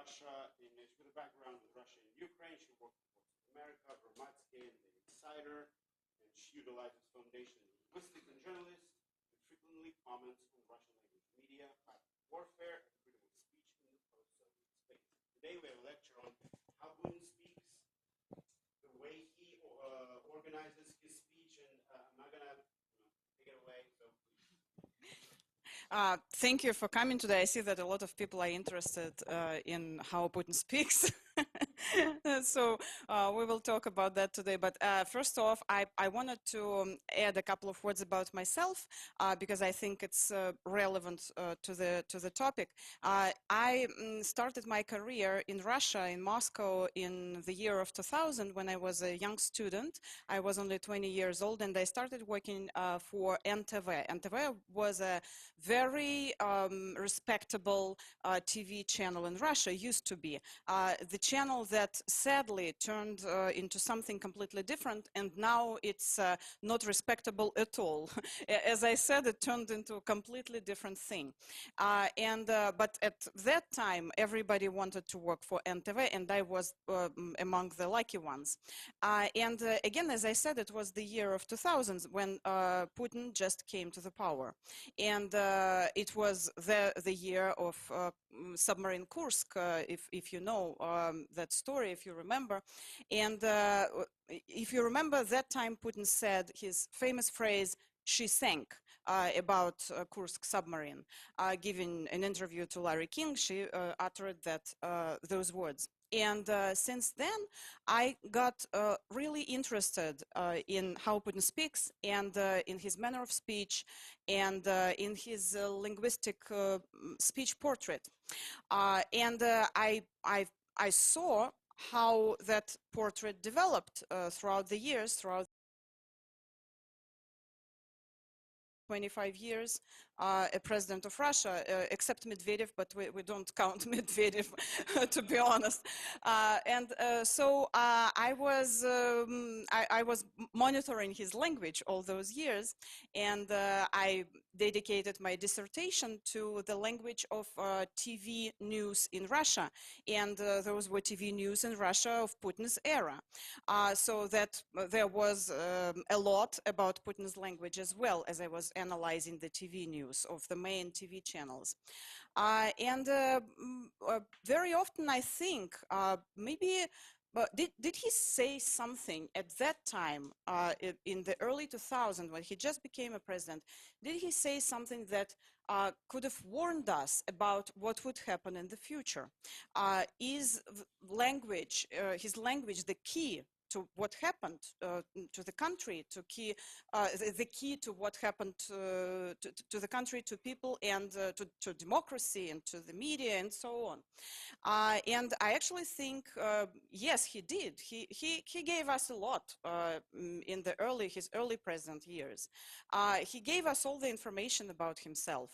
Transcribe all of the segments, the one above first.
Russia, and she's got a background with Russia and Ukraine. She worked for America, Vermatsky, and the Insider, and she utilizes foundation in linguistics and journalists, and frequently comments on Russian language media, warfare, and freedom of speech in the post-Soviet space. Today we have a lecture on how Putin speaks, the way he organizes his speech, and I'm not gonna take it away, so Thank you for coming today. I see that a lot of people are interested in how Putin speaks. So we will talk about that today. But first off, I wanted to add a couple of words about myself because I think it's relevant to the topic. I started my career in Russia, in Moscow, in the year of 2000 when I was a young student. I was only 20 years old, and I started working for NTV. NTV was a very respectable TV channel in Russia, used to be. The channel that sadly turned into something completely different, and now it's not respectable at all. As I said, it turned into a completely different thing. But at that time, everybody wanted to work for NTV, and I was among the lucky ones. Again, as I said, it was the year of 2000 when Putin just came to the power. And it was the year of submarine Kursk, if you know that story, if you remember. And if you remember, that time Putin said his famous phrase, "She sank," about Kursk submarine. Giving an interview to Larry King, she uttered those words. And since then, I got really interested in how Putin speaks and in his manner of speech and in his linguistic speech portrait. I saw how that portrait developed throughout the years, throughout 25 years, a president of Russia, except Medvedev, but we don't count Medvedev, to be honest. So I was monitoring his language all those years, and I dedicated my dissertation to the language of TV news in Russia, and those were TV news in Russia of Putin's era. So that there was a lot about Putin's language as well, as I was analyzing the TV news of the main TV channels. Very often I think maybe did he say something at that time in the early 2000s when he just became a president? Did he say something that could have warned us about what would happen in the future? Is language, his language, the key to what happened to the country, the key to what happened to the country, to people, and to democracy, and to the media, and so on. And I actually think, yes, he did. He gave us a lot in his early president years. He gave us all the information about himself.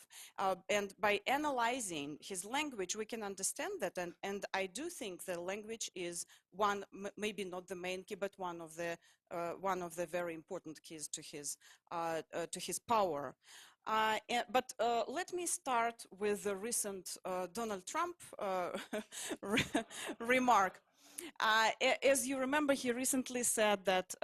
And by analyzing his language, we can understand that. And I do think the language is one, maybe not the main key, but one of the very important keys to his power. But let me start with the recent Donald Trump remark. As you remember, he recently said that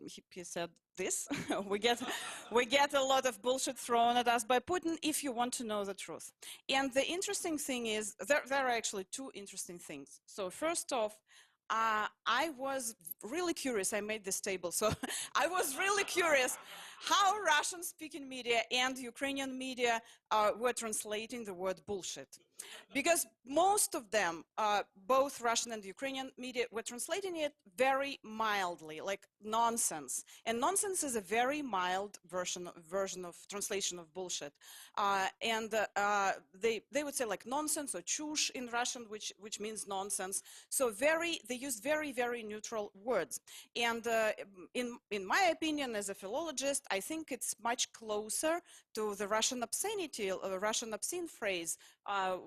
he said this: we get a lot of bullshit thrown at us by Putin if you want to know the truth. And the interesting thing is, there are actually two interesting things. So first off, I was really curious. I made this table, so I was really curious how Russian-speaking media and Ukrainian media were translating the word bullshit. Because most of them, both Russian and Ukrainian media, were translating it very mildly, like nonsense. And nonsense is a very mild version of translation of bullshit. They would say like nonsense or чушь in Russian, which means nonsense. So they used very, very neutral words. And in my opinion, as a philologist, I think it's much closer to the Russian obscenity, Russian obscene phrase,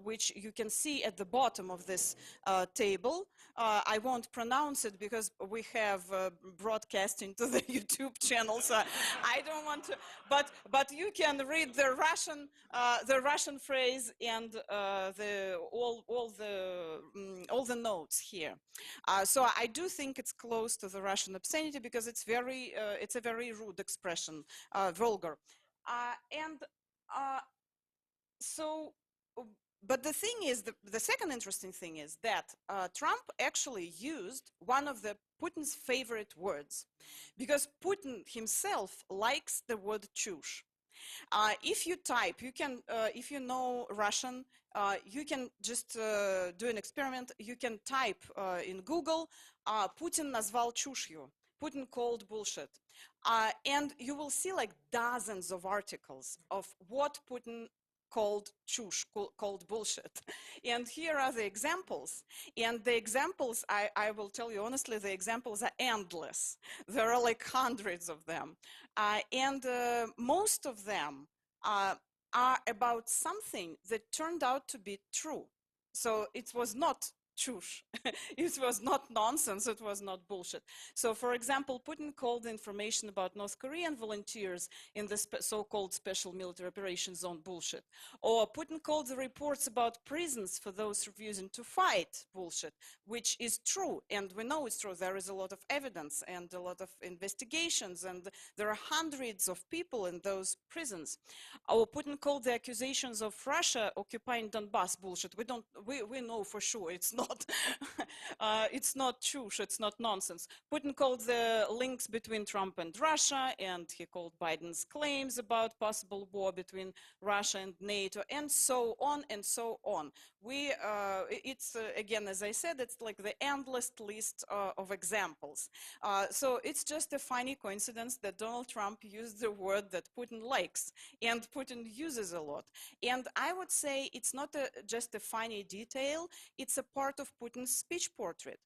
which you can see at the bottom of this table. I won't pronounce it because we have broadcasting to the YouTube channel, so I don't want to. But you can read the Russian phrase and all the notes here. So I do think it's close to the Russian obscenity because it's a very rude expression, vulgar, and so. But the thing is, the second interesting thing is that Trump actually used one of the Putin's favorite words, because Putin himself likes the word "chush." If you type, you can, if you know Russian, you can just do an experiment. You can type in Google, Putin назвал чушью. Putin called bullshit. And you will see like dozens of articles of what Putin called chush, called bullshit. And here are the examples. And the examples, I will tell you honestly, the examples are endless. There are like hundreds of them. And most of them are about something that turned out to be true. So it was not chush. It was not nonsense. It was not bullshit. So, for example, Putin called the information about North Korean volunteers in the so-called special military operations zone bullshit. Or Putin called the reports about prisons for those refusing to fight bullshit, which is true. And we know it's true. There is a lot of evidence and a lot of investigations, and there are hundreds of people in those prisons. Or Putin called the accusations of Russia occupying Donbass bullshit. We know for sure it's not. It's not true. It's not nonsense. Putin called the links between Trump and Russia, and he called Biden's claims about possible war between Russia and NATO, and so on and so on. It's again, as I said, it's like the endless list of examples. So it's just a funny coincidence that Donald Trump used the word that Putin likes and Putin uses a lot. And I would say it's not just a funny detail, it's a part of Putin's speech portrait,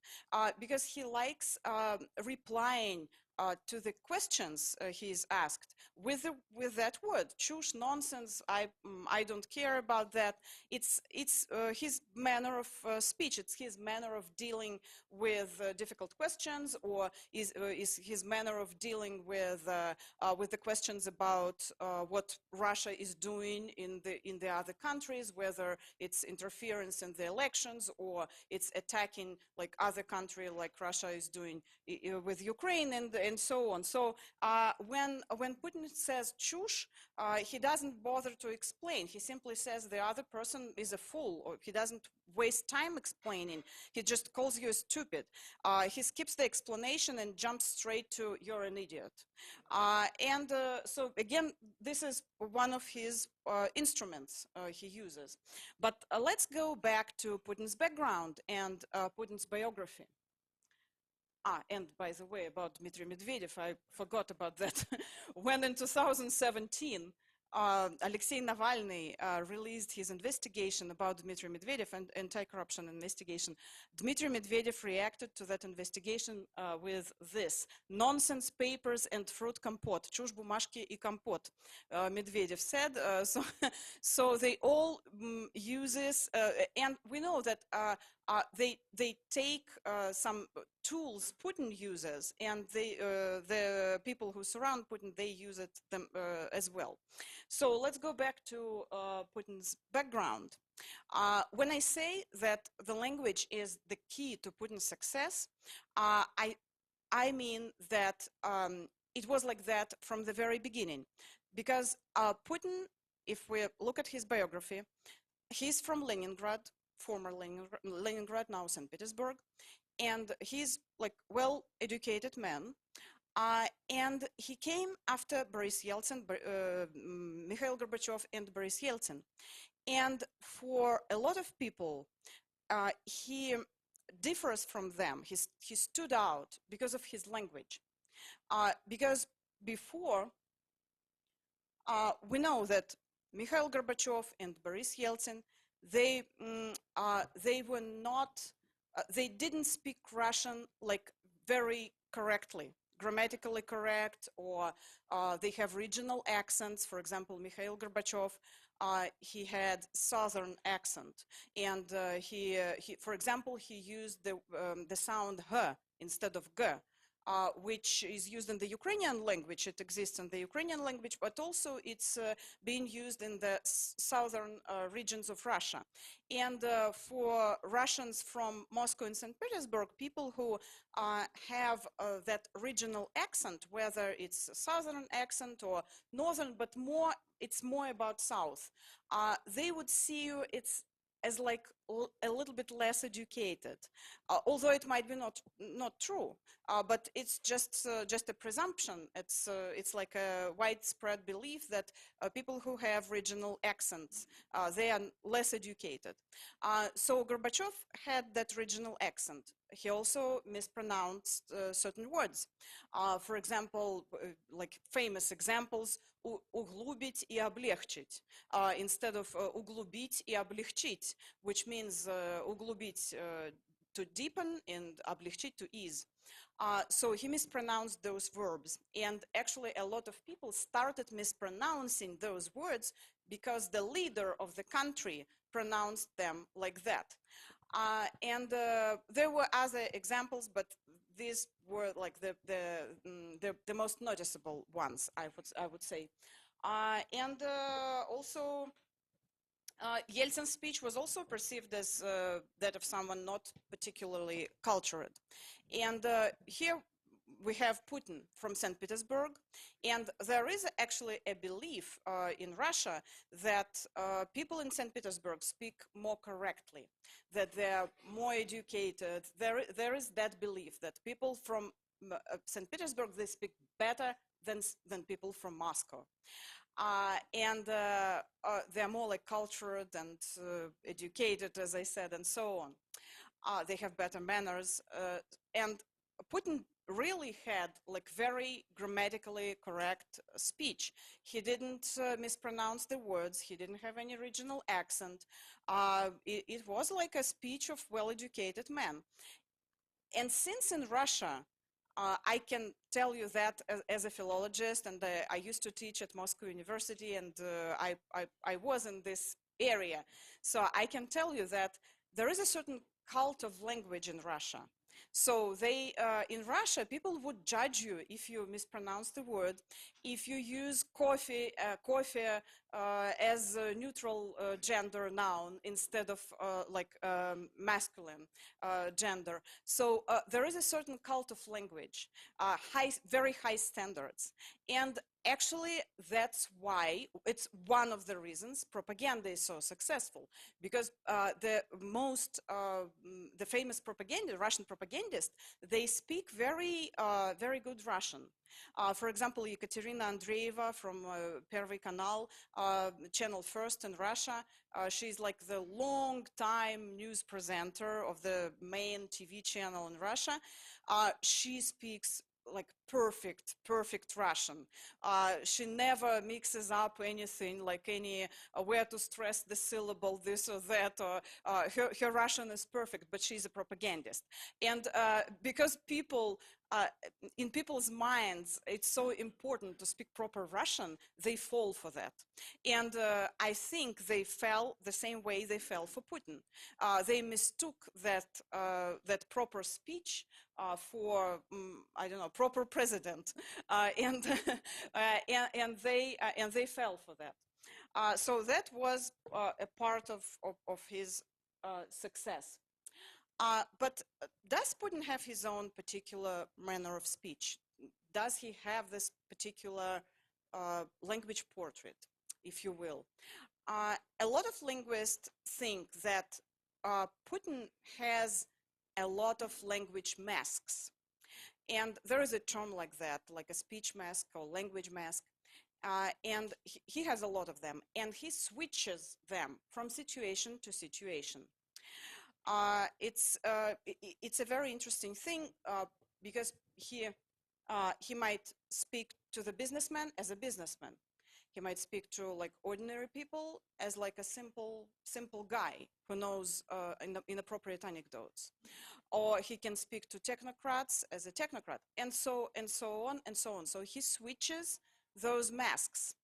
because he likes replying to the questions he's asked with that word, chush, nonsense, I don't care about that. It's his manner of speech. It's his manner of dealing with difficult questions, or is his manner of dealing with the questions about what Russia is doing in the other countries, whether it's interference in the elections or it's attacking like other country like Russia is doing with Ukraine, and so on. So when Putin says chush, he doesn't bother to explain. He simply says the other person is a fool, or he doesn't waste time explaining. He just calls you stupid. He skips the explanation and jumps straight to "you're an idiot." So again, this is one of his instruments he uses. But let's go back to Putin's background and Putin's biography. And by the way, about Dmitry Medvedev, I forgot about that. When in 2017, Alexei Navalny released his investigation about Dmitry Medvedev and anti-corruption investigation, Dmitry Medvedev reacted to that investigation with this: nonsense papers and fruit compote, чушь бумажки и компот, Medvedev said. So they all uses, and we know that they take some tools Putin uses, and the people who surround Putin, they use it as well. So let's go back to Putin's background. When I say that the language is the key to Putin's success, I mean that it was like that from the very beginning, because Putin, if we look at his biography, he's from Leningrad, former Leningrad, now St. Petersburg, and he's like well-educated man. And he came after Boris Yeltsin, Mikhail Gorbachev and Boris Yeltsin. And for a lot of people, he differs from them. He stood out because of his language. Because before, we know that Mikhail Gorbachev and Boris Yeltsin, they were not, they didn't speak Russian like very correctly. grammatically correct, or they have regional accents. For example, Mikhail Gorbachev, he had southern accent, and for example, he used the sound h instead of g, which is used in the Ukrainian language. It exists in the Ukrainian language, but also it's being used in the southern regions of Russia. And for Russians from Moscow and St. Petersburg, people who have that regional accent, whether it's a southern accent or northern, but it's more about south, they would see you as like a little bit less educated, although it might be not true, but it's just a presumption. It's like a widespread belief that people who have regional accents, they are less educated. So Gorbachev had that regional accent. He also mispronounced certain words. For example, like famous examples, углубить и облегчить, instead of углубить и облегчить, which means углубить to deepen and облегчить to ease. So he mispronounced those verbs, and actually a lot of people started mispronouncing those words because the leader of the country pronounced them like that. And there were other examples, but these were like the most noticeable ones, I would say. And also, Yeltsin's speech was also perceived as that of someone not particularly cultured. And here we have Putin from St. Petersburg, and there is actually a belief in Russia that people in St. Petersburg speak more correctly, that they're more educated. There is that belief that people from St. Petersburg, they speak better than people from Moscow. And they're more like cultured and educated, as I said, and so on. They have better manners. And Putin really had like very grammatically correct speech. He didn't mispronounce the words. He didn't have any regional accent. It was like a speech of well-educated men. And since in Russia, I can tell you that as a philologist, and I used to teach at Moscow University, and I was in this area. So I can tell you that there is a certain cult of language in Russia. So in Russia, people would judge you if you mispronounce the word, if you use coffee as a neutral gender noun instead of masculine gender. So there is a certain cult of language, very high standards. And actually, that's why it's one of the reasons propaganda is so successful, because the famous Russian propagandists, they speak very good Russian. For example, Ekaterina Andreeva from Первый канал, Channel First in Russia, she's like the long-time news presenter of the main TV channel in Russia. She speaks like perfect Russian. She never mixes up anything, like where to stress the syllable, this or that. Her Russian is perfect, but she's a propagandist. And because in people's minds, it's so important to speak proper Russian, they fall for that. And I think they fell the same way they fell for Putin. They mistook that proper speech for I don't know, proper president, and they fell for that. So that was a part of his success. But does Putin have his own particular manner of speech? Does he have this particular language portrait, if you will? A lot of linguists think that Putin has a lot of language masks. And there is a term like that, like a speech mask or language mask. And he has a lot of them. And he switches them from situation to situation. It's a very interesting thing because he might speak to the businessman as a businessman. He might speak to like ordinary people as like a simple guy who knows inappropriate anecdotes, or he can speak to technocrats as a technocrat, and so on and so on. So he switches those masks,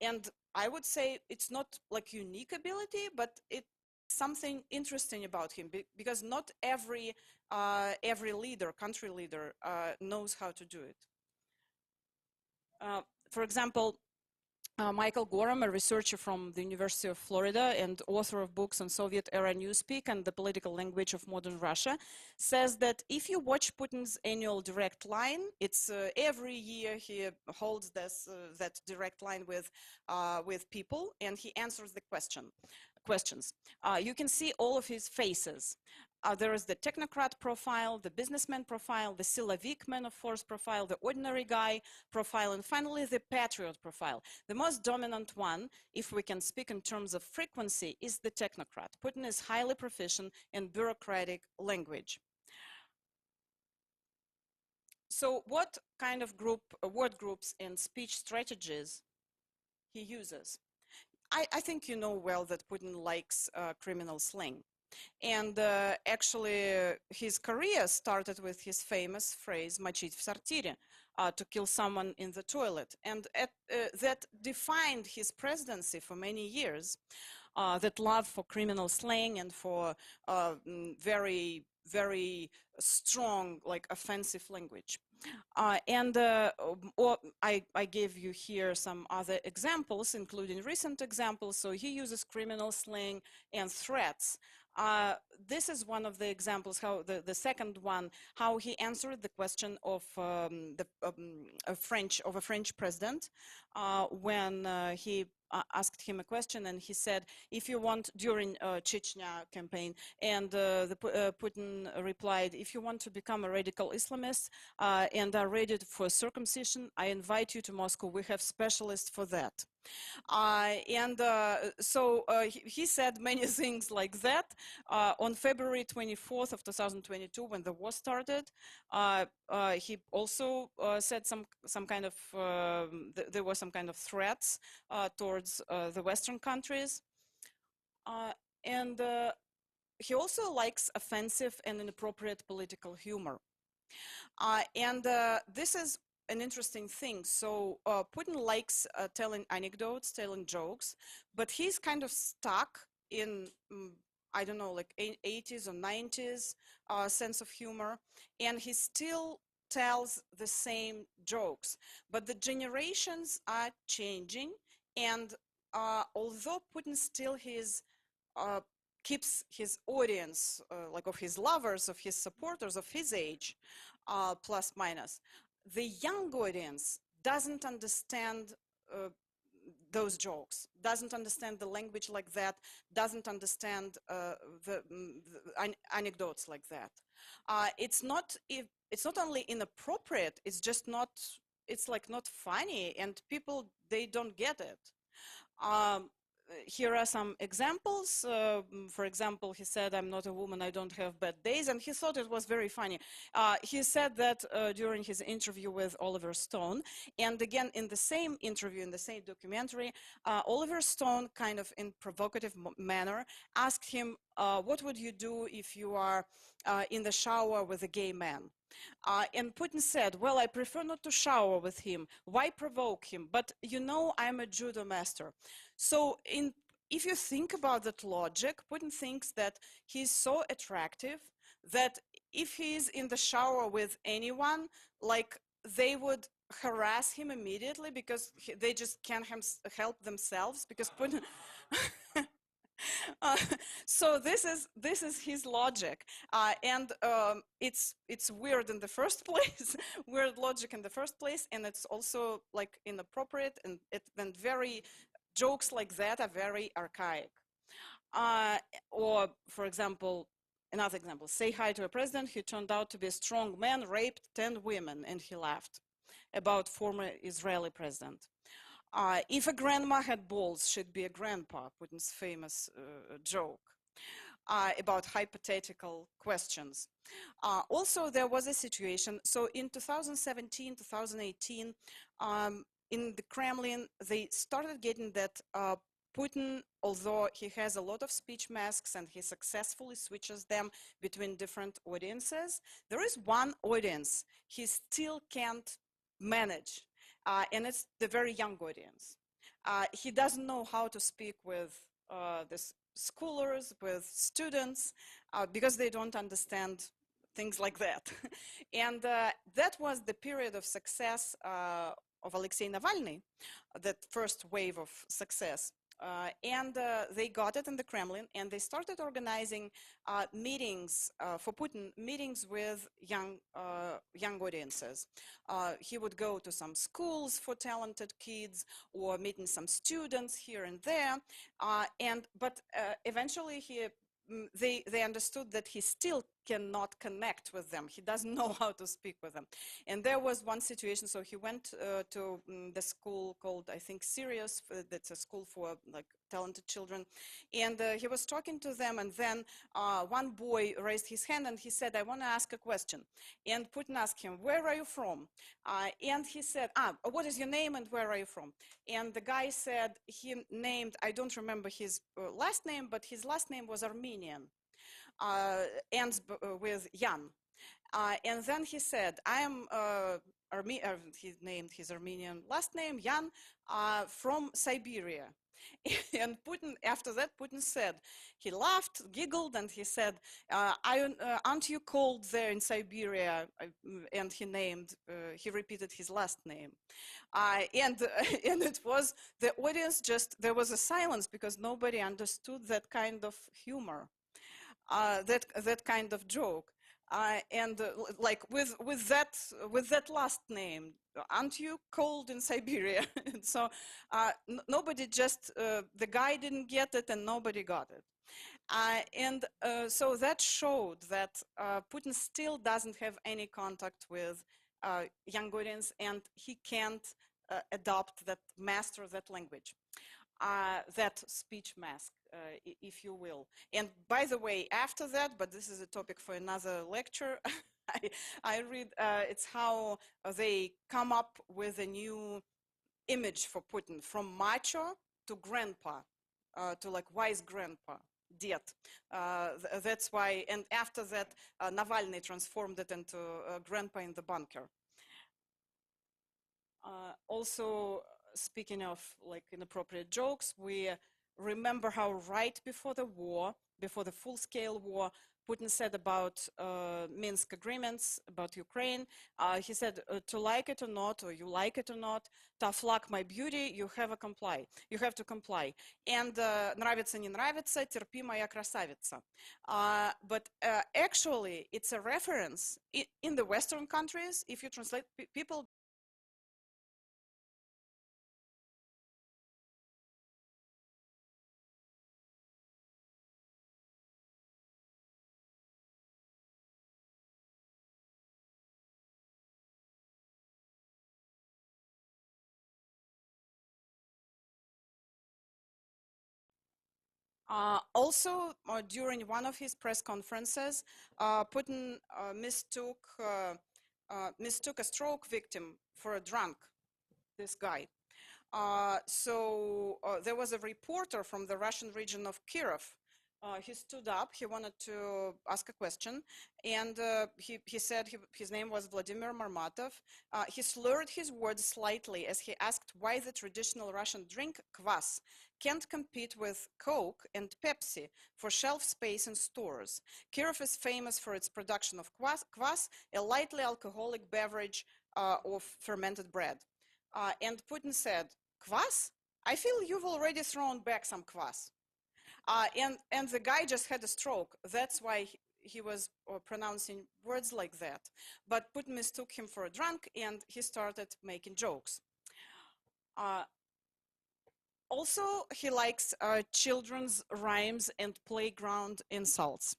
and I would say it's not like unique ability, but it's something interesting about him, because not every leader, country leader, knows how to do it. For example, Michael Gorham, a researcher from the University of Florida and author of books on Soviet-era newspeak and the political language of modern Russia, says that if you watch Putin's annual direct line, it's every year he holds that direct line with people, and he answers the questions. You can see all of his faces. There is the technocrat profile, the businessman profile, the Silovik man of force profile, the ordinary guy profile, and finally the patriot profile. The most dominant one, if we can speak in terms of frequency, is the technocrat. Putin is highly proficient in bureaucratic language. So what kind of word groups and speech strategies he uses? I think you know well that Putin likes criminal slang. And actually, his career started with his famous phrase "мочить в сортире," to kill someone in the toilet. And that defined his presidency for many years, that love for criminal slang and for very, very strong, like offensive language. I gave you here some other examples, including recent examples. So he uses criminal slang and threats. This is one of the examples, how the second one, how he answered the question of a French president when he asked him a question, and he said, if you want, during Chechnya campaign, and Putin replied, if you want to become a radical Islamist and are ready for circumcision, I invite you to Moscow. We have specialists for that. So he said many things like that. On February 24th of 2022, when the war started, he also said some kind of there were some kind of threats towards the Western countries, and he also likes offensive and inappropriate political humor. This is an interesting thing. So Putin likes telling anecdotes, telling jokes, but he's kind of stuck in, I don't know, like 80s or 90s sense of humor, and he still tells the same jokes. But the generations are changing, and although Putin still keeps his audience, like of his lovers, of his supporters, of his age, plus minus, the young audience doesn't understand those jokes, doesn't understand the language like that, doesn't understand the anecdotes like that. It's not only inappropriate, it's just not, it's like not funny, and people, they don't get it. Here are some examples. For example, he said, I'm not a woman, I don't have bad days, and he thought it was very funny. He said that during his interview with Oliver Stone, and again in the same interview, in the same documentary, Oliver Stone, kind of in provocative manner, asked him, what would you do if you are in the shower with a gay man? And Putin said, well, I prefer not to shower with him. Why provoke him? But you know, I'm a judo master. So if you think about that logic, Putin thinks that he's so attractive that if he's in the shower with anyone, like they would harass him immediately because they just can't help themselves, because Putin... So this is his logic, and it's weird in the first place, weird logic in the first place, and it's also like inappropriate, and very jokes like that are very archaic. Or for example, another example: say hi to a president who turned out to be a strong man, raped 10 women, and he laughed, about former Israeli president. If a grandma had balls, she'd be a grandpa, Putin's famous joke about hypothetical questions. Also, there was a situation, so in 2017, 2018, in the Kremlin, they started getting that Putin, although he has a lot of speech masks and he successfully switches them between different audiences, there is one audience he still can't manage, and it's the very young audience. He doesn't know how to speak with the scholars, with students, because they don't understand things like that. And that was the period of success of Alexei Navalny, that first wave of success. And they got it in the Kremlin, and they started organizing meetings for Putin, meetings with young audiences. He would go to some schools for talented kids, or meeting some students here and there. But eventually they understood that he still cannot connect with them. He doesn't know how to speak with them. And there was one situation, so he went to the school called, I think, Sirius, that's a school for like talented children. And he was talking to them, and then one boy raised his hand and he said, I want to ask a question. And Putin asked him, where are you from? And he said, what is your name and where are you from? And the guy said, he named, I don't remember his last name, but his last name was Armenian, ends with Yan. And then he said, I am, he named his Armenian last name, Yan, from Siberia. And Putin, after that, Putin said, he laughed, giggled, and he said, aren't you cold there in Siberia? And he repeated his last name. And it was, the audience just, there was a silence because nobody understood that kind of humor, that kind of joke. Like with that last name, aren't you cold in Siberia? And so nobody just, the guy didn't get it and nobody got it. So that showed that Putin still doesn't have any contact with young audience, and he can't adopt that, master that language. That speech mask, if you will. And by the way, after that, but this is a topic for another lecture, I read it's how they come up with a new image for Putin, from macho to grandpa, to like wise grandpa, dед. That's why, and after that, Navalny transformed it into grandpa in the bunker. Also, speaking of like inappropriate jokes, we remember how right before the war, before the full-scale war, Putin said about Minsk agreements, about Ukraine, he said, to like it or not, or you like it or not, tough luck, my beauty, you have to comply. And нравится, не нравится, терпи, моя красавица. But actually, it's a reference in the Western countries. If you translate, people also, during one of his press conferences, Putin mistook a stroke victim for a drunk, this guy. So there was a reporter from the Russian region of Kiev. He stood up, he wanted to ask a question, and he said his name was Vladimir Marmatov. He slurred his words slightly as he asked why the traditional Russian drink, kvass, can't compete with Coke and Pepsi for shelf space in stores. Kiev is famous for its production of kvass, a lightly alcoholic beverage of fermented bread. And Putin said, kvass? I feel you've already thrown back some kvass. And the guy just had a stroke. That's why he was pronouncing words like that. But Putin mistook him for a drunk, and he started making jokes. Also, he likes children's rhymes and playground insults.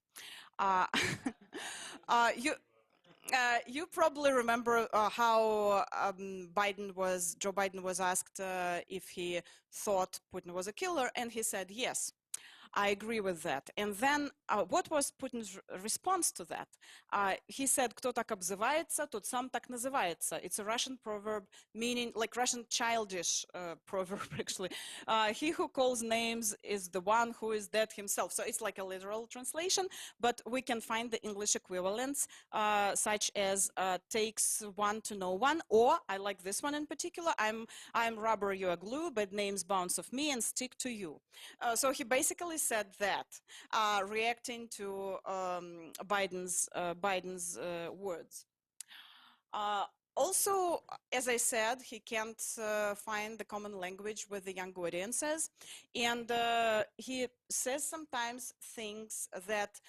You probably remember how Joe Biden was asked if he thought Putin was a killer, and he said yes. I agree with that. And then what was Putin's response to that? He said, "Кто так обзывается, тот сам так называется." It's a Russian proverb meaning, like Russian childish proverb, actually. He who calls names is the one who is dead himself. So it's like a literal translation, but we can find the English equivalents, such as takes one to know one, or I like this one in particular, I'm rubber, you are glue, but names bounce off me and stick to you. So he basically said that, reacting to Biden's words. Also, as I said, he can't find the common language with the young audiences, and he says sometimes things that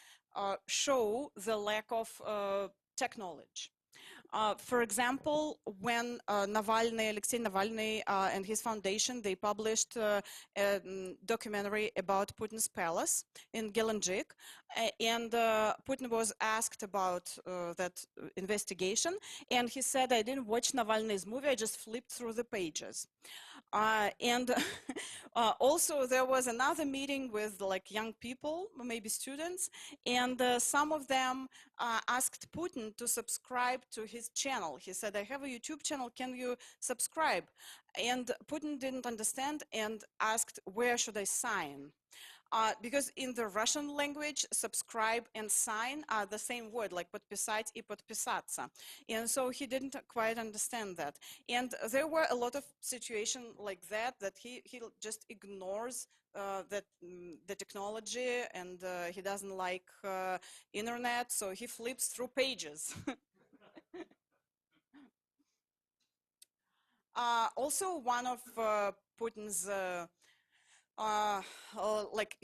show the lack of technology. For example, when Alexei Navalny and his foundation, they published a documentary about Putin's palace in Gelendzhik, and Putin was asked about that investigation, and he said, "I didn't watch Navalny's movie, I just flipped through the pages." And also there was another meeting with like young people, maybe students, and some of them asked Putin to subscribe to his channel. He said, "I have a YouTube channel, can you subscribe?" And Putin didn't understand and asked, "Where should I sign?" Because in the Russian language, subscribe and sign are the same word, like подписать и подписаться. And so he didn't quite understand that. And there were a lot of situations like that, that he just ignores the technology, and he doesn't like internet, so he flips through pages. Also, one of Putin's like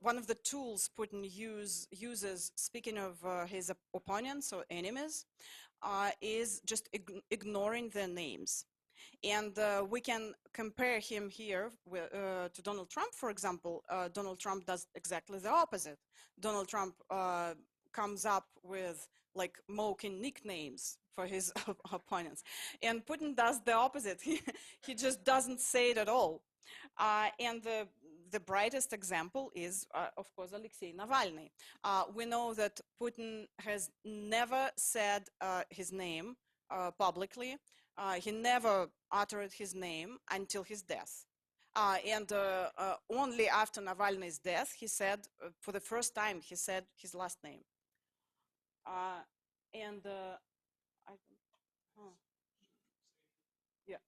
one of the tools Putin uses, speaking of his opponents or enemies, is just ignoring their names. And we can compare him here to Donald Trump, for example. Donald Trump does exactly the opposite. Donald Trump comes up with like mocking nicknames for his opponents. And Putin does the opposite. He just doesn't say it at all. And the brightest example is, of course, Alexei Navalny. We know that Putin has never said his name publicly. He never uttered his name until his death. And only after Navalny's death, he said, for the first time, he said his last name. And I don't, oh. Yeah.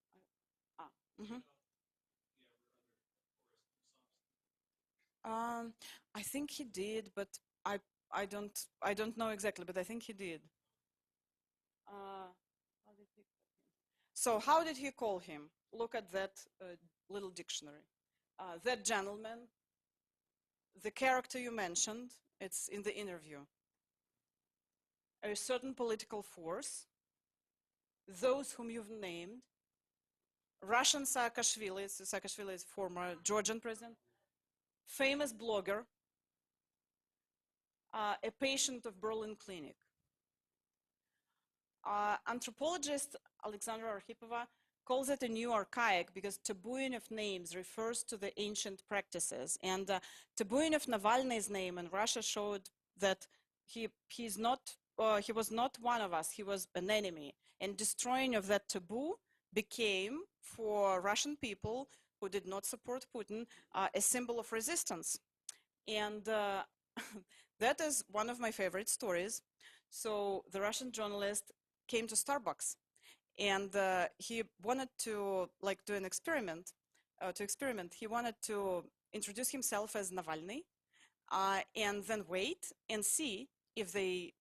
Mm-hmm. I think he did, but I don't know exactly, but I think he did. So how did he call him? Look at that little dictionary. That gentleman, the character you mentioned, it's in the interview. A certain political force, those whom you've named, Russian Saakashvili, Saakashvili is former Georgian president, famous blogger, a patient of Berlin clinic. Anthropologist Alexandra Arkhipova calls it a new archaic because tabooing of names refers to the ancient practices. And tabooing of Navalny's name in Russia showed that he was not one of us, he was an enemy. And destroying of that taboo became, for Russian people who did not support Putin, a symbol of resistance. And that is one of my favorite stories. So the Russian journalist came to Starbucks, and he wanted to like do an experiment. He wanted to introduce himself as Navalny, and then wait and see if they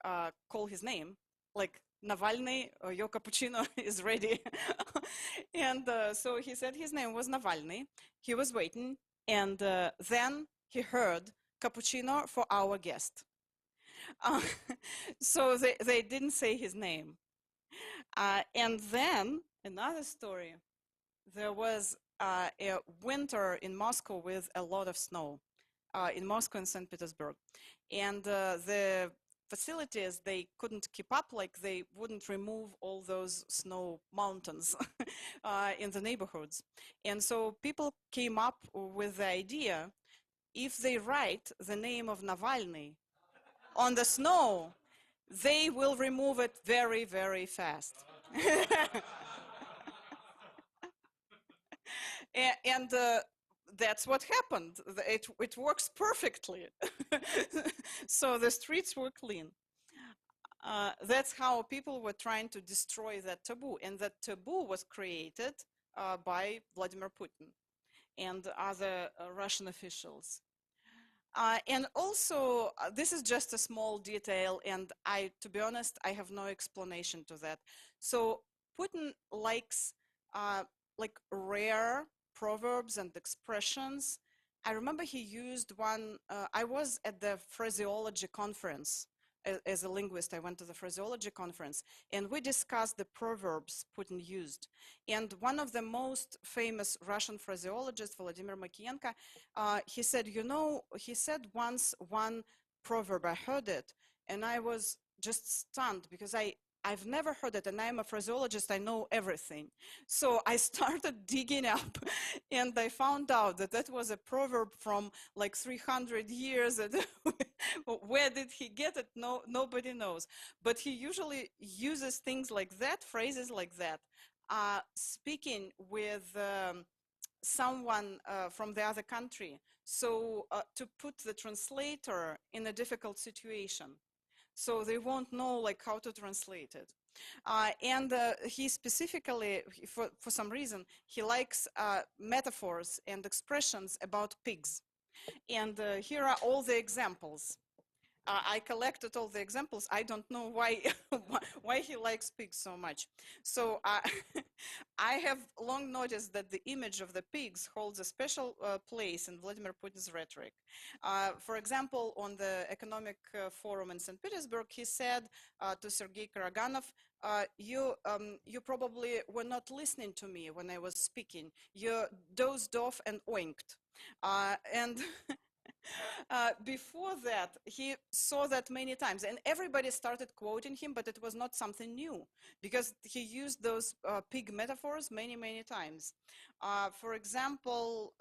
call his name, like Navalny, your cappuccino is ready. And so he said his name was Navalny. He was waiting, and then he heard cappuccino for our guest. So they didn't say his name. And then another story, there was a winter in Moscow with a lot of snow, in Moscow and St. Petersburg. And the facilities, they couldn't keep up, like they wouldn't remove all those snow mountains in the neighborhoods. And so people came up with the idea if they write the name of Navalny on the snow, they will remove it very, very fast. And that's what happened. It works perfectly. So the streets were clean. That's how people were trying to destroy that taboo. And that taboo was created by Vladimir Putin and other Russian officials. And also, this is just a small detail, and to be honest, I have no explanation to that. So Putin likes like rare proverbs and expressions. I remember he used one. I was at the phraseology conference. As a linguist, I went to the phraseology conference, and we discussed the proverbs Putin used. And one of the most famous Russian phraseologists, Vladimir Makienko, he said, he said once one proverb, I heard it, and I was just stunned because I've never heard it, and I'm a phraseologist, I know everything. So I started digging up, and I found out that that was a proverb from like 300 years ago. Where did he get it? No, nobody knows. But he usually uses things like that, phrases like that, speaking with someone from the other country. So to put the translator in a difficult situation. So they won't know like how to translate it. And he specifically, for some reason, he likes metaphors and expressions about pigs. And here are all the examples. I collected all the examples. I don't know why why he likes pigs so much. So I have long noticed that the image of the pigs holds a special place in Vladimir Putin's rhetoric. For example, on the economic forum in St. Petersburg, he said to Sergei Karaganov, you probably were not listening to me when I was speaking. You dozed off and oinked. And before that, he saw that many times, and everybody started quoting him, but it was not something new because he used those pig metaphors many, many times. For example,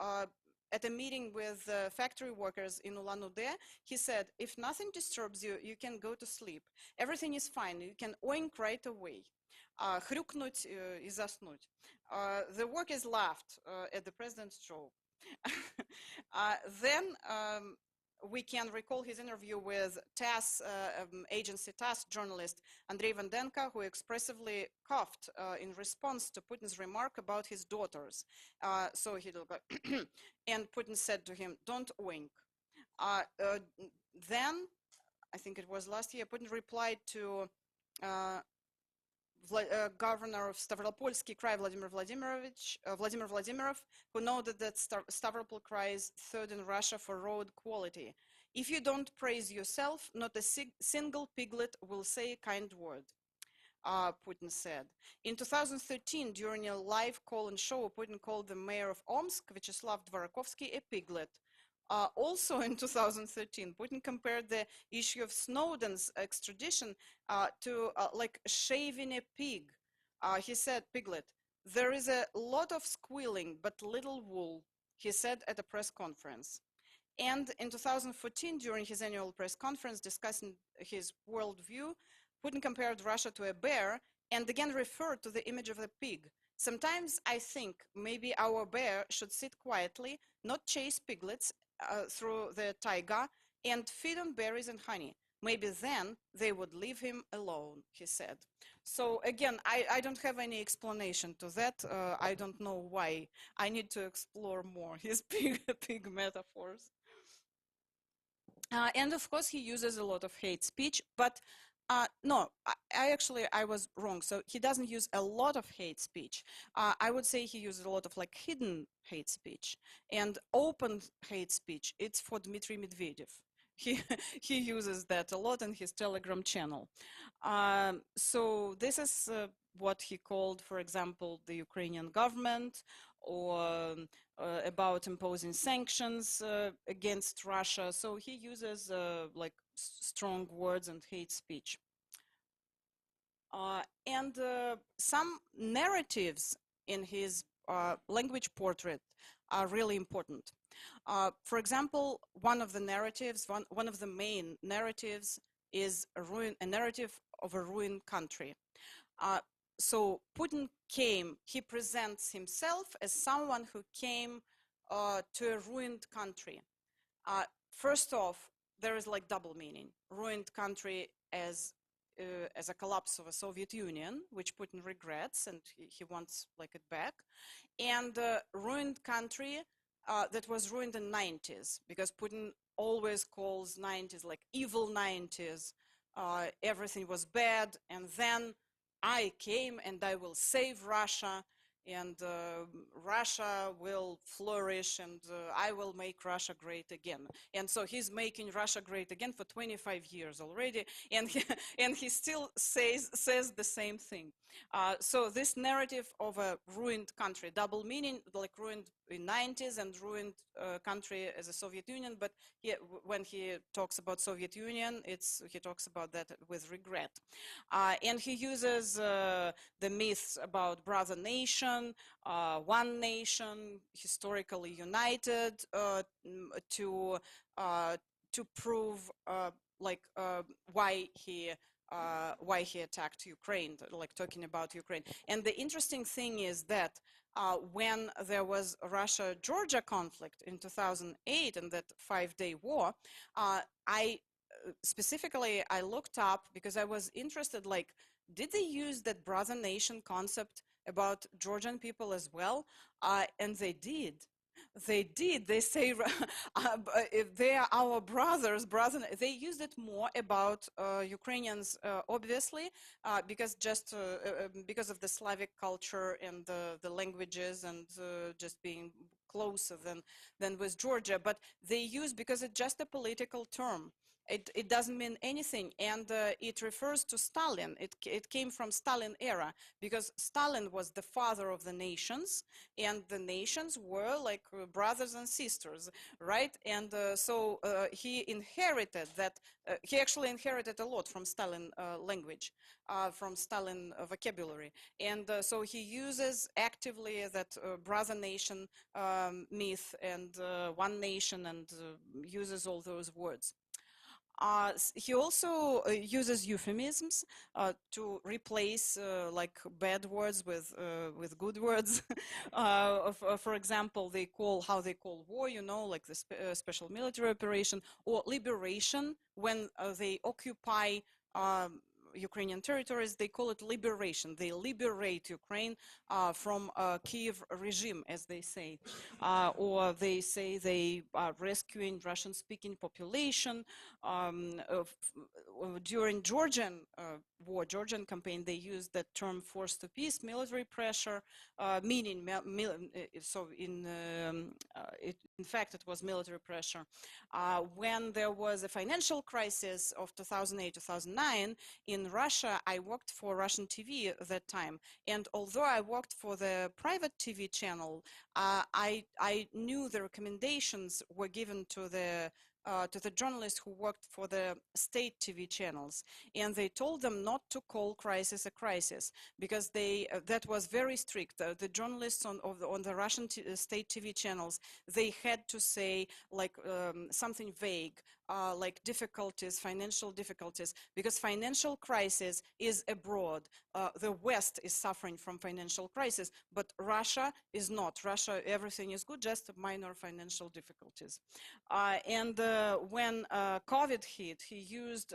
at a meeting with factory workers in Ulan-Ude, he said, if nothing disturbs you, you can go to sleep. Everything is fine. You can oink right away. Хрюкнуть и заснуть. The workers laughed at the president's joke. Then we can recall his interview with TASS, agency TASS journalist Andrei Vandenko, who expressively coughed in response to Putin's remark about his daughters. So he looked like, and Putin said to him, don't oink. Then, I think it was last year, Putin replied to governor of Stavropolsky Krai, Vladimir Vladimirov, who noted that Stavropol Krai is third in Russia for road quality. If you don't praise yourself, not a single piglet will say a kind word, Putin said. In 2013, during a live call-in show, Putin called the mayor of Omsk, Vyacheslav Dvorakovsky, a piglet. Also in 2013, Putin compared the issue of Snowden's extradition to like shaving a pig. He said, piglet, there is a lot of squealing, but little wool, he said at a press conference. And in 2014, during his annual press conference discussing his worldview, Putin compared Russia to a bear and again referred to the image of a pig. Sometimes I think maybe our bear should sit quietly, not chase piglets through the taiga and feed on berries and honey. Maybe then they would leave him alone, he said. So again, I don't have any explanation to that. I don't know why. I need to explore more his pig metaphors. And of course, he uses a lot of hate speech, but no, I was wrong. So he doesn't use a lot of hate speech. I would say he uses a lot of like hidden hate speech and open hate speech. It's for Dmitry Medvedev. He uses that a lot in his Telegram channel. So this is what he called, for example, the Ukrainian government, or about imposing sanctions against Russia. So he uses like strong words and hate speech. And some narratives in his language portrait are really important. For example, one of the narratives, one of the main narratives is a narrative of a ruined country. So Putin he presents himself as someone who came to a ruined country. First off, there is like double meaning. Ruined country as a collapse of a Soviet Union, which Putin regrets and he wants like it back, and ruined country that was ruined in 90s, because Putin always calls 90s like evil 90s. Everything was bad, and then I came and I will save Russia, and Russia will flourish, and I will make Russia great again. And so he's making Russia great again for 25 years already, and he still says the same thing. So this narrative of a ruined country, double meaning, like ruined in 90s and ruined country as a Soviet Union, but when he talks about Soviet Union, he talks about that with regret. And he uses the myths about brother nation, one nation, historically united, to prove why he attacked Ukraine, like talking about Ukraine. And the interesting thing is that when there was Russia-Georgia conflict in 2008 and that 5-day war, I looked up because I was interested, like, did they use that brother nation concept about Georgian people as well? And they did. They did. They say if they are our brothers, they used it more about Ukrainians, obviously, because because of the Slavic culture and the languages and just being closer than with Georgia. But they use, because it's just a political term. It doesn't mean anything, and it refers to Stalin. It came from Stalin era, because Stalin was the father of the nations, and the nations were like brothers and sisters, right? And so he inherited that. He actually inherited a lot from Stalin language, from Stalin vocabulary, and so he uses actively that brother nation myth and one nation, and uses all those words. He also uses euphemisms to replace like bad words with good words. For example, how they call war, like the special military operation, or liberation when they occupy Ukrainian territories. They call it liberation. They liberate Ukraine from Kiev regime, as they say, or they say they are rescuing Russian-speaking population. During Georgian Georgian campaign, they used that term "force to peace," military pressure, meaning so in fact it was military pressure. When there was a financial crisis of 2008-2009 in Russia, I worked for Russian TV at that time, and although I worked for the private TV channel, I knew the recommendations were given to the journalists who worked for the state TV channels, and they told them not to call crisis a crisis, because that was very strict. The journalists on the Russian state TV channels, they had to say like something vague, like difficulties, financial difficulties, because financial crisis is abroad. The West is suffering from financial crisis, but Russia is not. Russia, everything is good, just minor financial difficulties. And when COVID hit, he used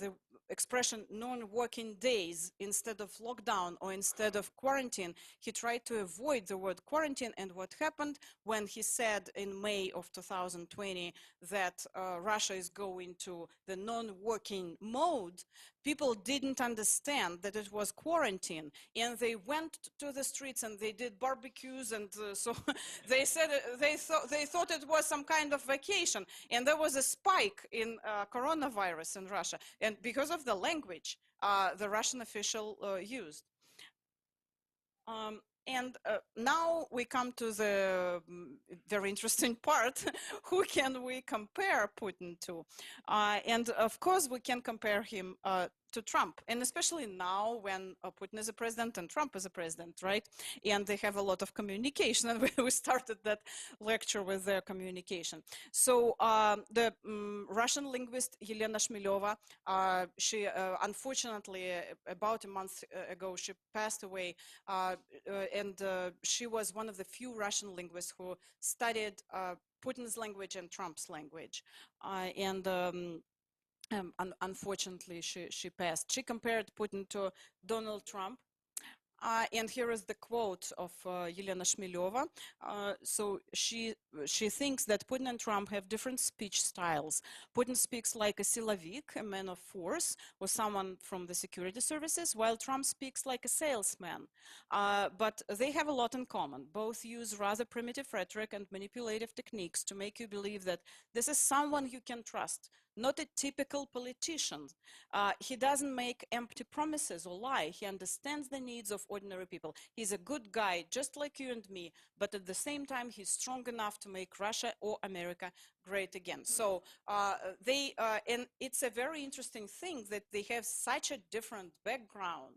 the expression non-working days instead of lockdown or instead of quarantine. He tried to avoid the word quarantine, and what happened when he said in May of 2020 that Russia is going to the non-working mode, people didn't understand that it was quarantine, and they went to the streets and they did barbecues, and so they said they thought it was some kind of vacation, and there was a spike in coronavirus in Russia, and because of the language the Russian official used. And now we come to the very interesting part. Who can we compare Putin to? And of course we can compare him to Trump, and especially now when Putin is a president and Trump is a president, right? And they have a lot of communication, and we started that lecture with their communication. So the Russian linguist Elena Shmylova, she unfortunately about a month ago she passed away, and she was one of the few Russian linguists who studied Putin's language and Trump's language, unfortunately, she passed. She compared Putin to Donald Trump. And here is the quote of Elena Shmylova. So she thinks that Putin and Trump have different speech styles. Putin speaks like a silovik, a man of force, or someone from the security services, while Trump speaks like a salesman. But they have a lot in common. Both use rather primitive rhetoric and manipulative techniques to make you believe that this is someone you can trust, not a typical politician. He doesn't make empty promises or lie. He understands the needs of ordinary people. He's a good guy, just like you and me, but at the same time, he's strong enough to make Russia or America great again. So and it's a very interesting thing that they have such a different background,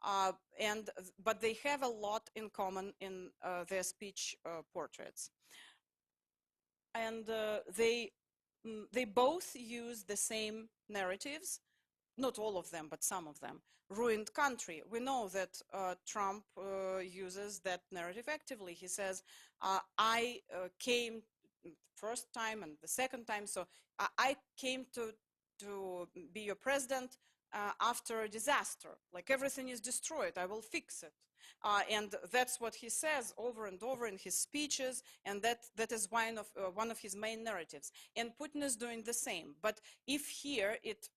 but they have a lot in common in their speech portraits. And they both use the same narratives. Not all of them, but some of them. Ruined country. We know that Trump uses that narrative actively. He says, I came first time and the second time, so I came to be your president after a disaster. Like everything is destroyed, I will fix it. And that's what he says over and over in his speeches, and that is one of his main narratives. And Putin is doing the same. But if here it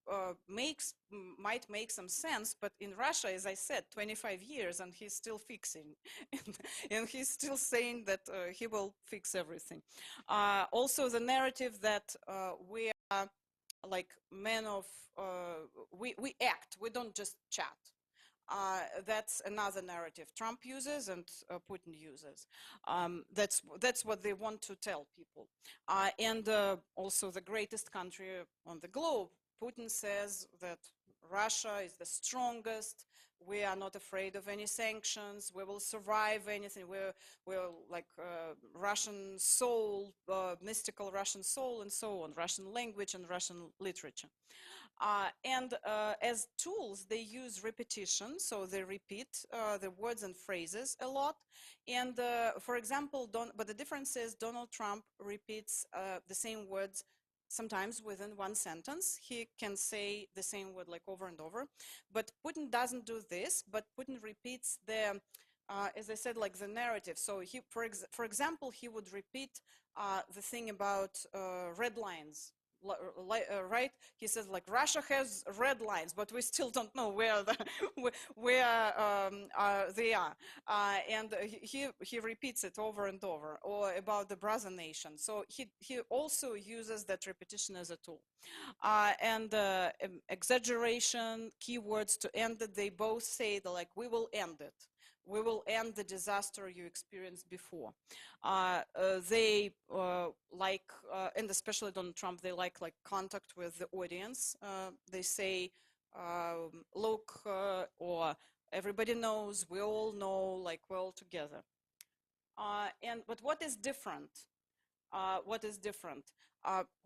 might make some sense, but in Russia, as I said, 25 years, and he's still fixing, and he's still saying that he will fix everything. Also, the narrative that we are like men of we act, we don't just chat. That's another narrative Trump uses and Putin uses. That's what they want to tell people. And also the greatest country on the globe. Putin says that Russia is the strongest. We are not afraid of any sanctions. We will survive anything. We're like Russian soul, mystical Russian soul, and so on, Russian language and Russian literature. And as tools, they use repetition, so they repeat the words and phrases a lot. And for example, but the difference is Donald Trump repeats the same words sometimes within one sentence. He can say the same word like over and over. But Putin doesn't do this, but Putin repeats the, as I said, like the narrative. So he, for example, he would repeat the thing about red lines. Right? He says like Russia has red lines, but we still don't know where they are. And he repeats it over and over, or about the brother nation. So he also uses that repetition as a tool. And exaggeration, keywords to end it. They both say that like we will end it. We will end the disaster you experienced before. They like, and especially Donald Trump, they like contact with the audience. They say, look, or everybody knows, we all know, like we're all together. But what is different? What is different?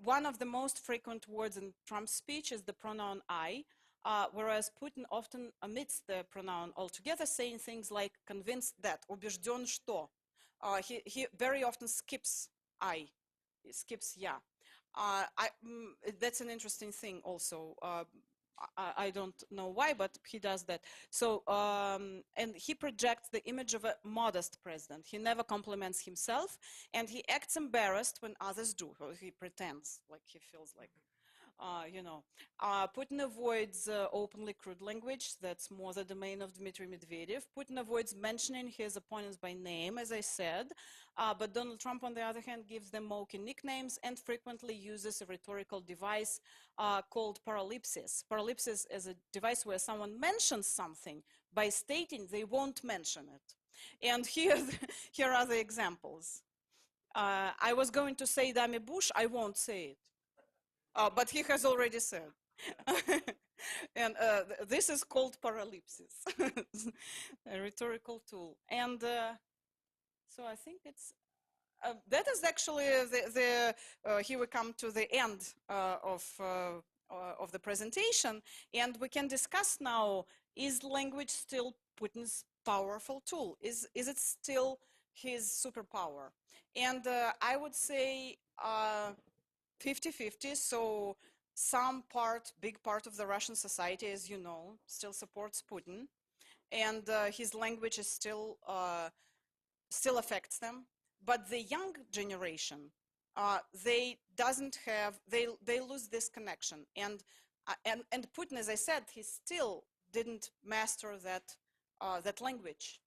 One of the most frequent words in Trump's speech is the pronoun I. Whereas Putin often omits the pronoun altogether, saying things like convinced that, убежден что. He very often skips I, he skips я. That's an interesting thing also. I don't know why, but he does that. So, and he projects the image of a modest president. He never compliments himself, and he acts embarrassed when others do. He pretends like he feels like, Putin avoids openly crude language. That's more the domain of Dmitry Medvedev. Putin avoids mentioning his opponents by name, as I said. But Donald Trump, on the other hand, gives them mocking nicknames and frequently uses a rhetorical device called paralipsis. Paralipsis is a device where someone mentions something by stating they won't mention it. And here are the examples. I was going to say Dummy Bush, I won't say it. But he has already said. And this is called paralypsis, a rhetorical tool. And so I think it's that is actually here we come to the end of the presentation, and we can discuss now, is language still Putin's powerful tool? Is it still his superpower? And I would say 50-50. So some part, big part of the Russian society, as you know, still supports Putin, and his language is still affects them. But the young generation, they doesn't have, they lose this connection. And Putin, as I said, he still didn't master that language.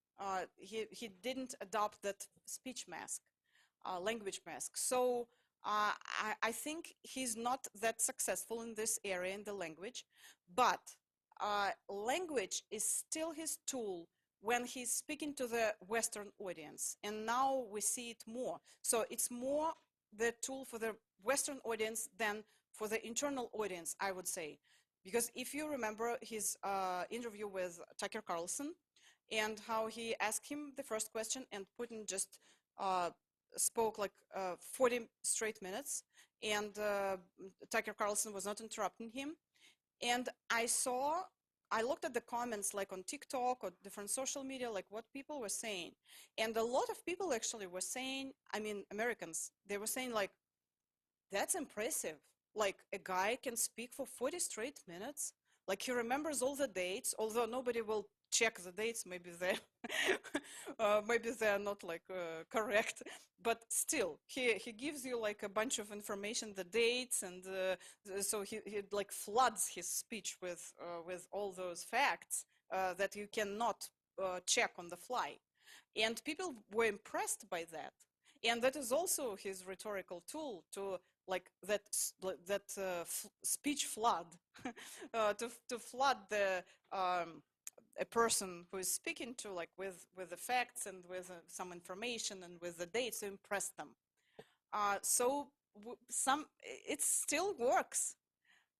He didn't adopt that speech mask, language mask. So I think he's not that successful in this area in the language, but language is still his tool when he's speaking to the Western audience. And now we see it more. So it's more the tool for the Western audience than for the internal audience, I would say. Because if you remember his interview with Tucker Carlson and how he asked him the first question and Putin just spoke like 40 straight minutes, and Tucker Carlson was not interrupting him. And I looked at the comments like on TikTok or different social media, like what people were saying. And a lot of people actually were saying, I mean, Americans, they were saying like, that's impressive. Like a guy can speak for 40 straight minutes. Like he remembers all the dates, although nobody will check the dates. Maybe maybe they're not like correct, but still he gives you like a bunch of information, the dates, and so he like floods his speech with all those facts that you cannot check on the fly. And people were impressed by that. And that is also his rhetorical tool to like speech flood, to flood a person who is speaking to like with the facts and with some information and with the dates to impress them. So it still works.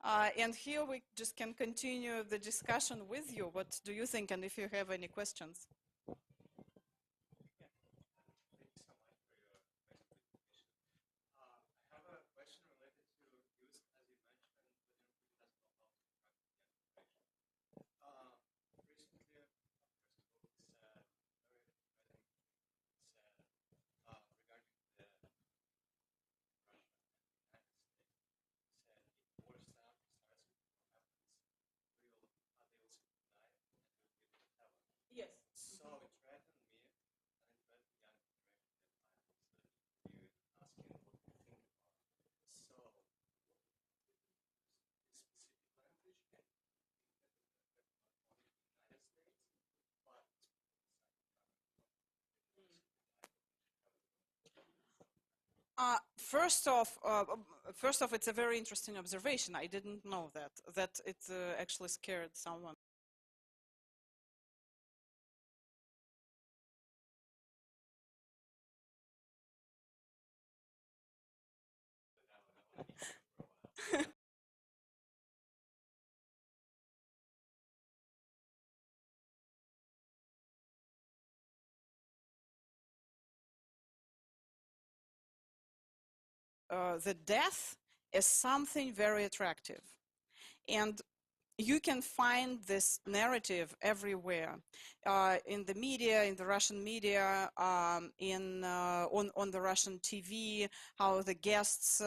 And here we just can continue the discussion with you. What do you think? And if you have any questions. Yes. First off, it's a very interesting observation. I didn't know that it actually scared someone. The death is something very attractive, and you can find this narrative everywhere, in the media, in the Russian media, on the Russian TV, how the guests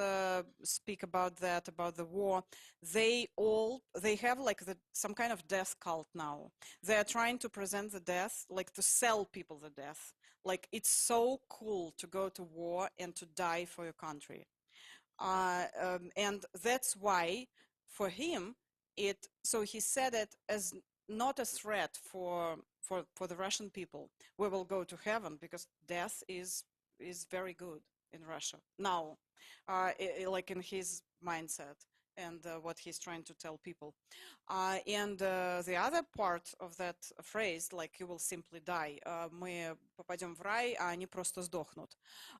speak about that, about the war. They have like some kind of death cult now. They are trying to present the death, like to sell people the death. Like it's so cool to go to war and to die for your country. And that's why for him, so he said it as not a threat for the Russian people. We will go to heaven because death is very good in Russia now, like in his mindset and what he's trying to tell people. And the other part of that phrase, like you will simply die, мы попадем в рай, а они просто сдохнут.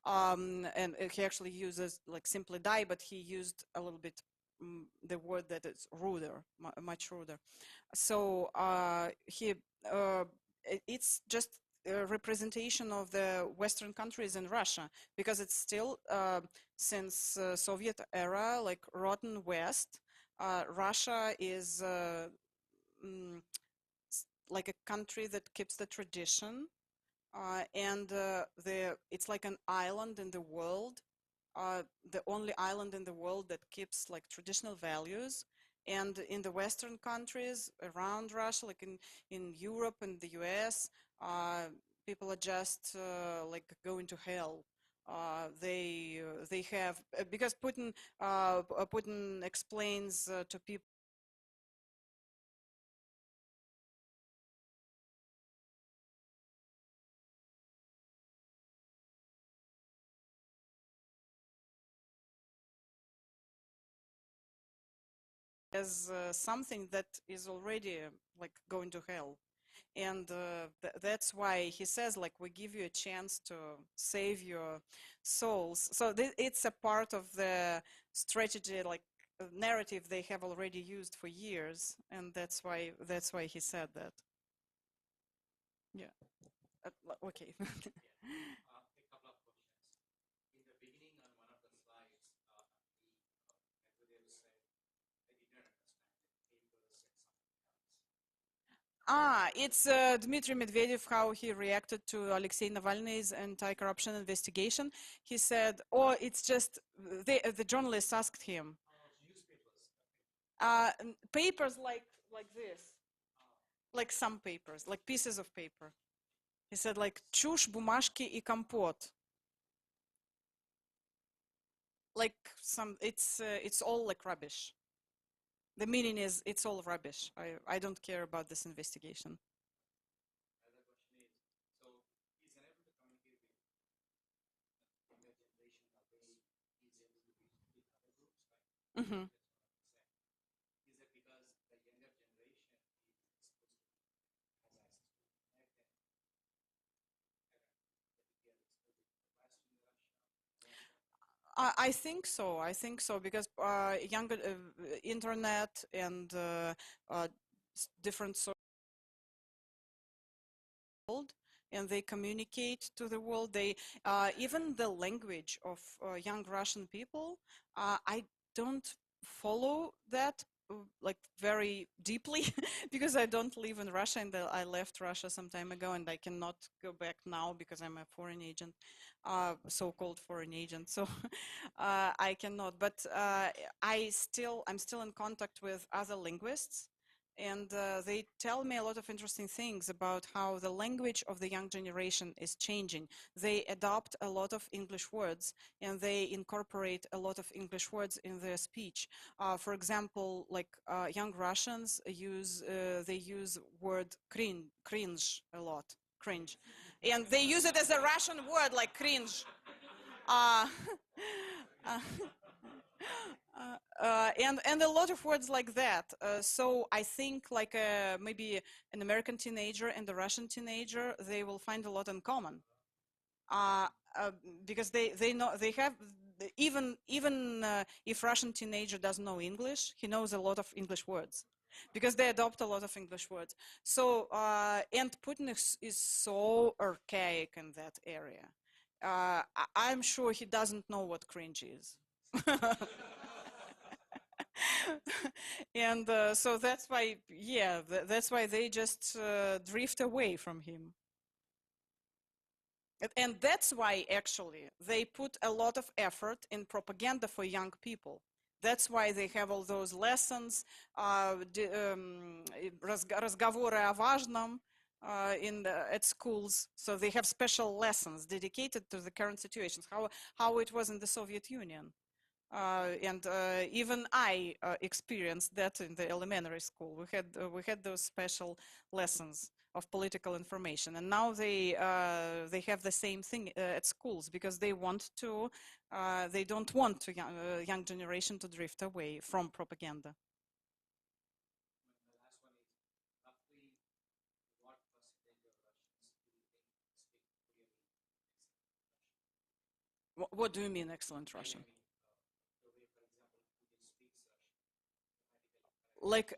And he actually uses like simply die, but he used a little bit the word that is ruder, much ruder. So it's just a representation of the Western countries in Russia, because it's still since Soviet era, like rotten West. Russia is like a country that keeps the tradition, and it's like an island in the world, the only island in the world that keeps like traditional values. And in the Western countries around Russia, like in Europe and the US, people are just like going to hell. They have because Putin explains to people as something that is already like going to hell. And that's why he says, like, we give you a chance to save your souls. So it's a part of the strategy, like narrative they have already used for years, and that's why he said that. Yeah. Okay. It's Dmitry Medvedev, how he reacted to Alexei Navalny's anti-corruption investigation. He said, "Oh, it's just the journalists asked him, papers like this, like some papers, like pieces of paper." He said, like чушь, бумажки и компот. Like it's all like rubbish. The meaning is it's all rubbish. I don't care about this investigation. Mm-hmm. I think so. I think so because younger internet and different world, and they communicate to the world. They even the language of young Russian people. I don't follow that like very deeply because I don't live in Russia, and I left Russia some time ago, and I cannot go back now because I'm a foreign agent, so-called foreign agent. So I cannot. But I'm still in contact with other linguists, and they tell me a lot of interesting things about how the language of the young generation is changing. They adopt a lot of English words, and they incorporate a lot of English words in their speech. For example, like young Russians they use word cringe a lot, cringe, and they use it as a Russian word, like cringe. Uh, uh, and a lot of words like that. So I think like maybe an American teenager and a Russian teenager, they will find a lot in common, uh, uh, because they know they have even if Russian teenager doesn't know English, he knows a lot of English words because they adopt a lot of English words. So and Putin is so archaic in that area. I'm sure he doesn't know what cringe is. And so that's why, yeah, that's why they just drift away from him. And that's why actually they put a lot of effort in propaganda for young people. That's why they have all those lessons, разговоры о важном at schools. So they have special lessons dedicated to the current situations, how it was in the Soviet Union. And even I experienced that in the elementary school. We had those special lessons of political information, and now they have the same thing at schools because they don't want to young generation to drift away from propaganda. What do you mean excellent Russian? like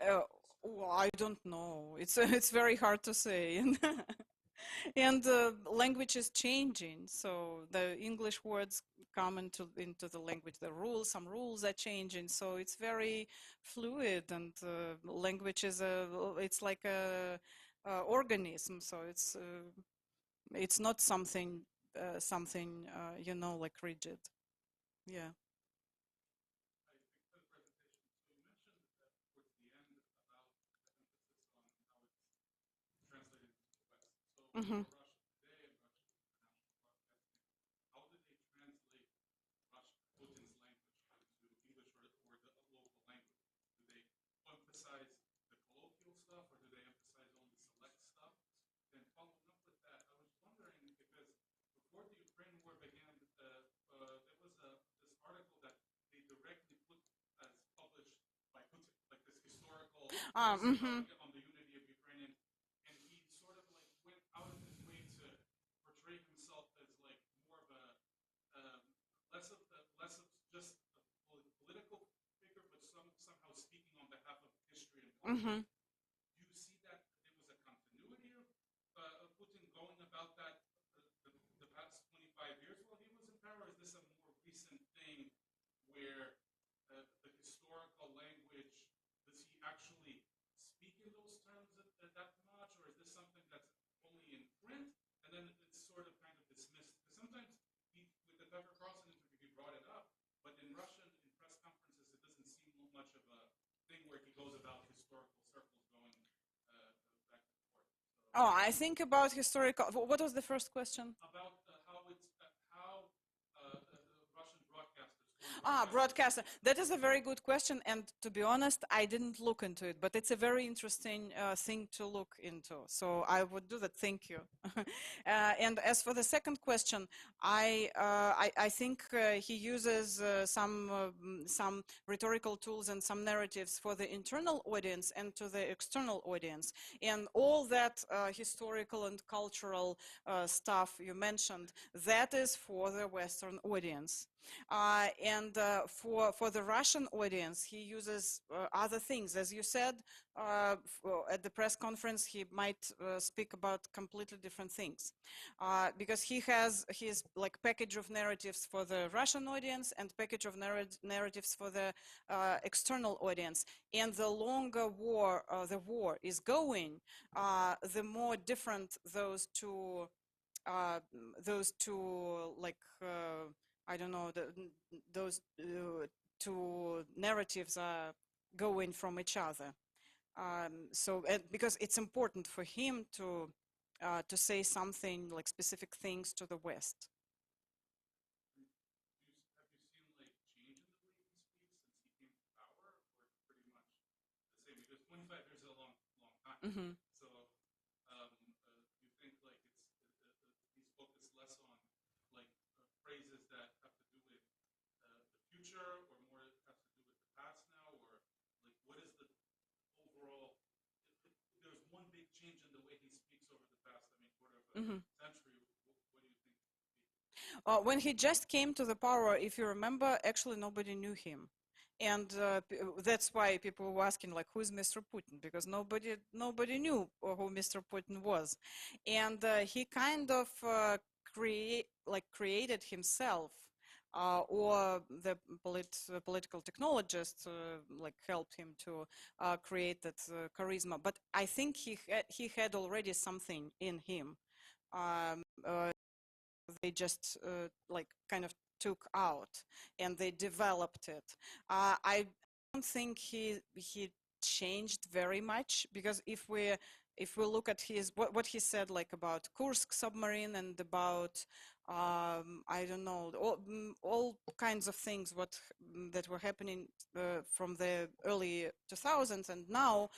well, I don't know. It's it's very hard to say. And language is changing, so the English words come into the language. The rules, some rules are changing, so it's very fluid. And language is it's like a organism, so it's not something something you know, like rigid. Yeah. Hmm. Hmm. Hmm. Oh, I think about historical. What was the first question? Ah, broadcaster. That is a very good question, and to be honest, I didn't look into it, but it's a very interesting thing to look into. So I would do that. Thank you. And as for the second question, I think he uses some rhetorical tools and some narratives for the internal audience and to the external audience, and all that historical and cultural stuff you mentioned, that is for the Western audience. And for the Russian audience, he uses other things. As you said, at the press conference, he might speak about completely different things, because he has his like package of narratives for the Russian audience and package of narratives for the external audience. And the longer the war is going, the more different uh, those two like I don't know, those two narratives are going from each other. So because it's important for him to say something like specific things to the West. Hmm. Hmm. When he just came to the power, if you remember, actually nobody knew him. And that's why people were asking, like, who's Mr. Putin? Because nobody knew who Mr. Putin was. And he kind of created himself, or the political technologists like helped him to create that charisma. But I think he had already something in him. Um, uh, they just like kind of took out and they developed it. I don't think he changed very much, because if we look at his what he said, like about Kursk submarine and about I don't know, all kinds of things that were happening from the early 2000s and now,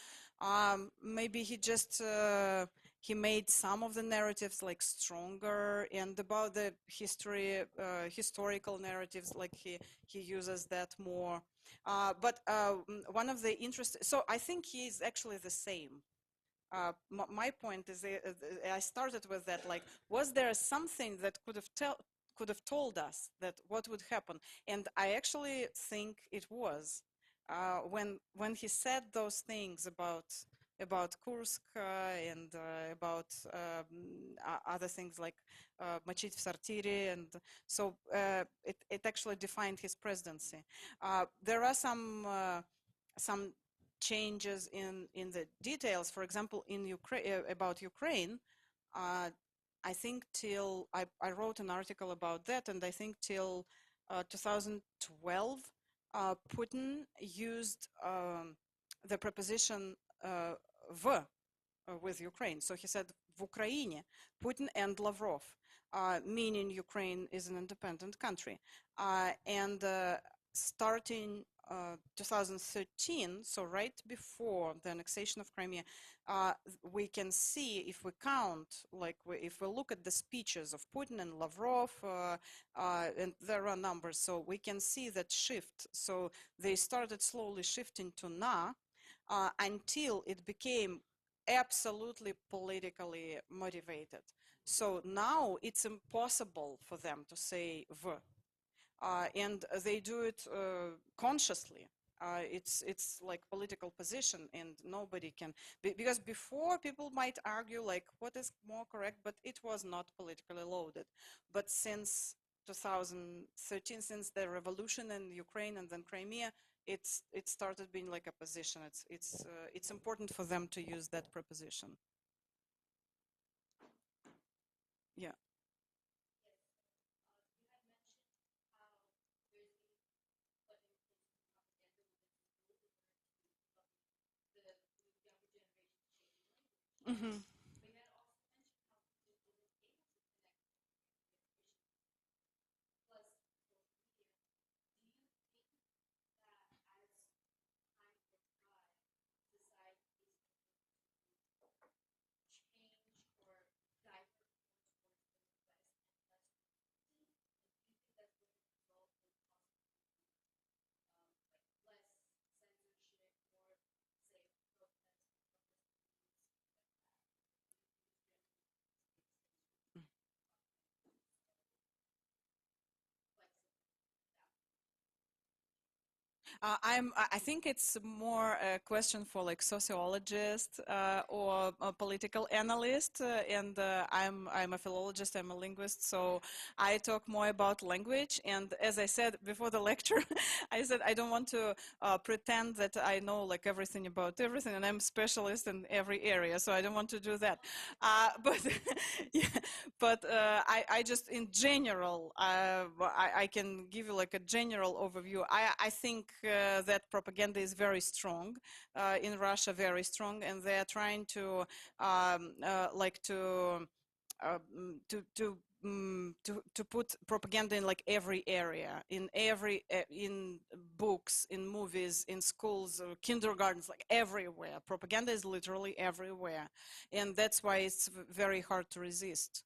maybe he made some of the narratives like stronger, and about the historical narratives, like he uses that more. But one of the interesting, so I think he's actually the same. My point is, I started with that, like, was there something that could have told us that what would happen? And I actually think it was. when he said those things about Kursk and about other things like мочить в сортире, and so it actually defined his presidency. There are some changes in the details. For example, in Ukraine, about Ukraine, I think till I wrote an article about that, and I think till 2012, Putin used the preposition в with Ukraine. So he said в Украине, Putin and Lavrov, meaning Ukraine is an independent country. And starting 2013, so right before the annexation of Crimea, we can see, if we count, like if we look at the speeches of Putin and Lavrov, and there are numbers, so we can see that shift. So they started slowly shifting to na until it became absolutely politically motivated. So now it's impossible for them to say v. And they do it consciously. It's like political position, and nobody can, because before people might argue like what is more correct, but it was not politically loaded. But since 2013, since the revolution in Ukraine and then Crimea, it started being like a position. It's important for them to use that preposition. Yeah. Mm-hmm. I think it's more a question for like sociologist or a political analyst, and I'm a philologist, I'm a linguist, so I talk more about language. And as I said before the lecture, I said I don't want to pretend that I know like everything about everything, and I'm specialist in every area, so I don't want to do that. But yeah, but I just in general, I can give you like a general overview. I think that propaganda is very strong in Russia, very strong, and they are trying to like to put propaganda in like every area, in in books, in movies, in schools, kindergartens, like everywhere. Propaganda is literally everywhere, and that's why it's very hard to resist.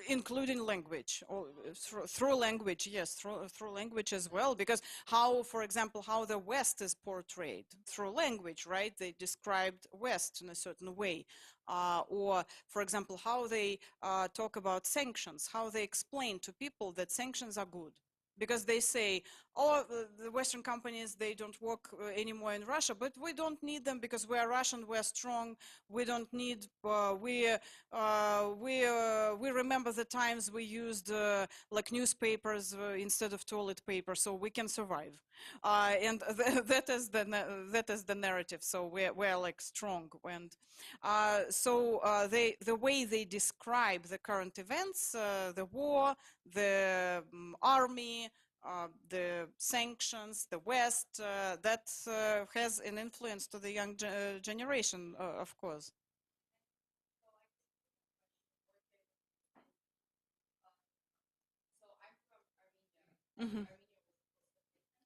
Including language, or through language, yes, through language as well, because how, for example, how the West is portrayed through language, right? They described West in a certain way, or, for example, how they talk about sanctions, how they explain to people that sanctions are good. Because they say, oh, the Western companies, they don't work anymore in Russia, but we don't need them because we are Russian, we are strong, we don't need, we remember the times we used like newspapers instead of toilet paper, so we can survive. And that is the narrative. So we're like strong, and so the way they describe the current events, the war, the army, the sanctions, the West, that has an influence to the young generation, of course. Mm-hmm.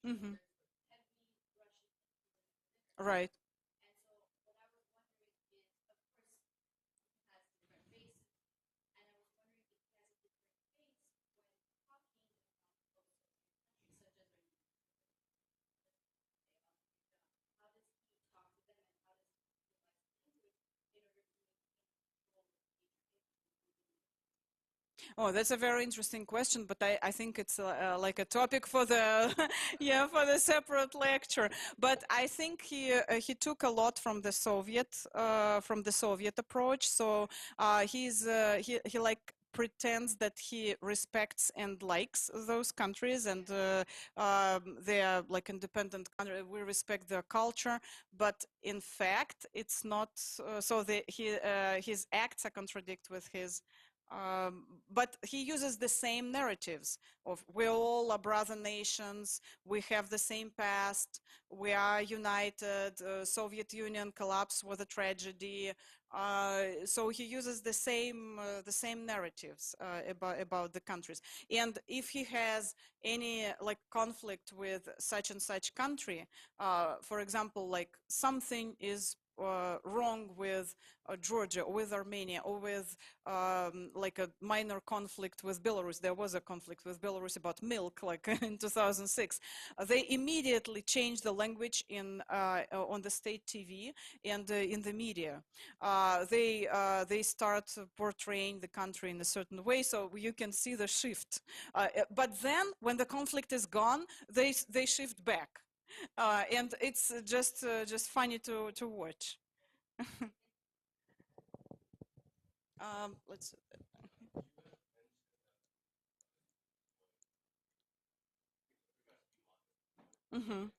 Mm-hmm. Right. Oh, that's a very interesting question, but I think it's like a topic for the yeah, for the separate lecture. But I think he took a lot from the Soviet approach. So he like pretends that he respects and likes those countries, and they are like independent country. We respect their culture, but in fact, it's not. So his acts are contradict with his. But he uses the same narratives of we all are brother nations, we have the same past, we are united, Soviet Union collapse was a tragedy. So he uses the same narratives about the countries. And if he has any like conflict with such and such country, for example, like something is wrong with Georgia or with Armenia or with like a minor conflict with Belarus. There was a conflict with Belarus about milk, like in 2006. They immediately changed the language in on the state TV and in the media. They start portraying the country in a certain way, so you can see the shift. But then, when the conflict is gone, they shift back. And it's just funny to watch. Let's. Mhm.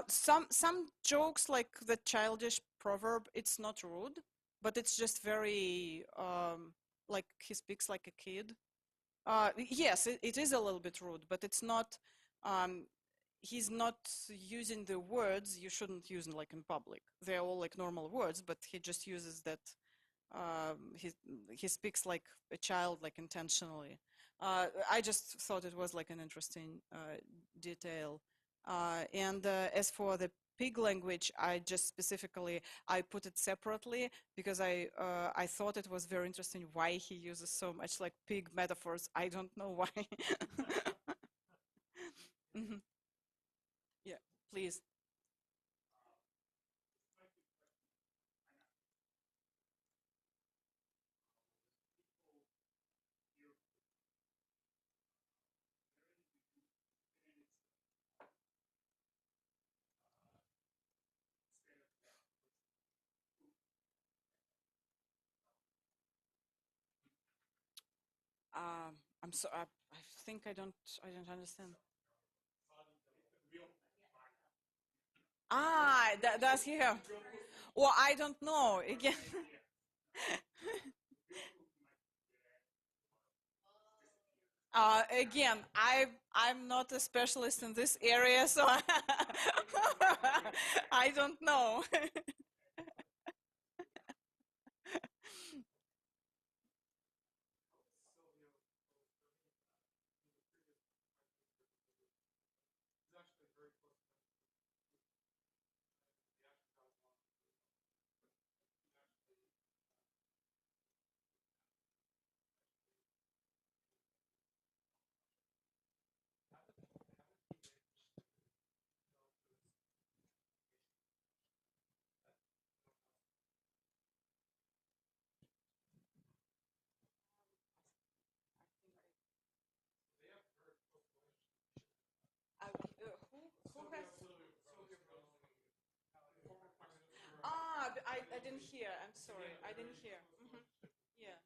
Some jokes like the childish proverb, it's not rude, but it's just very like he speaks like a kid. Yes, it is a little bit rude, but it's not. Um, he's not using the words you shouldn't use in, like in public. They're all like normal words, but he just uses that. He speaks like a child, like intentionally. I just thought it was like an interesting detail. And as for the pig language, I just specifically I put it separately because I thought it was very interesting why he uses so much like pig metaphors. I don't know why. Mhm. Yeah, please. I'm so I think I don't understand. Does he have? Well, I don't know. Again, again, I'm not a specialist in this area, so I don't know. Who has? I didn't hear. I'm sorry. I didn't hear. Mhm. Yeah.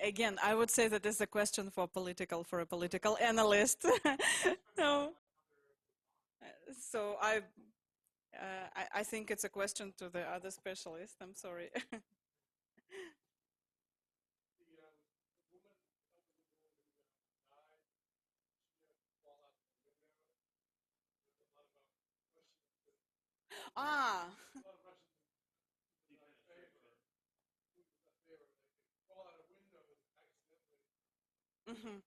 Again, I would say that is a question for a political analyst. No. So I think it's a question to the other specialist. I'm sorry. Ah. Mhm.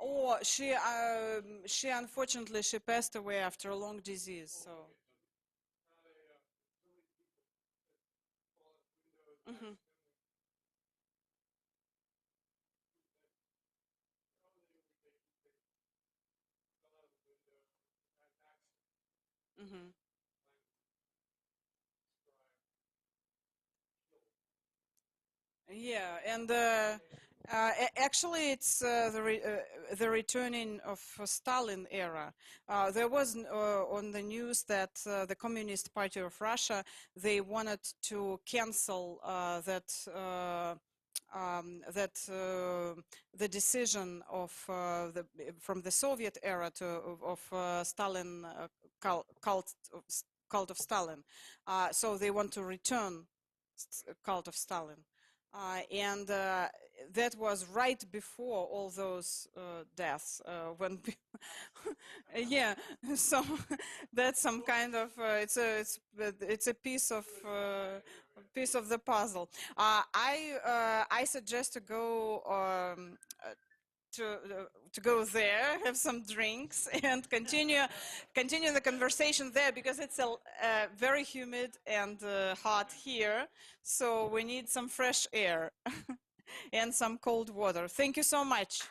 Oh, she unfortunately she passed away after a long disease. So. Mhm. Mhm. Yeah, and actually, it's the returning of Stalin era. There was on the news that the Communist Party of Russia, they wanted to cancel the decision of from the Soviet era of Stalin cult of Stalin. So they want to return cult of Stalin. And that was right before all those deaths when yeah, so that's some kind of it's a piece of the puzzle. I suggest to go to go there, have some drinks, and continue the conversation there because it's very humid and hot here. So we need some fresh air and some cold water. Thank you so much.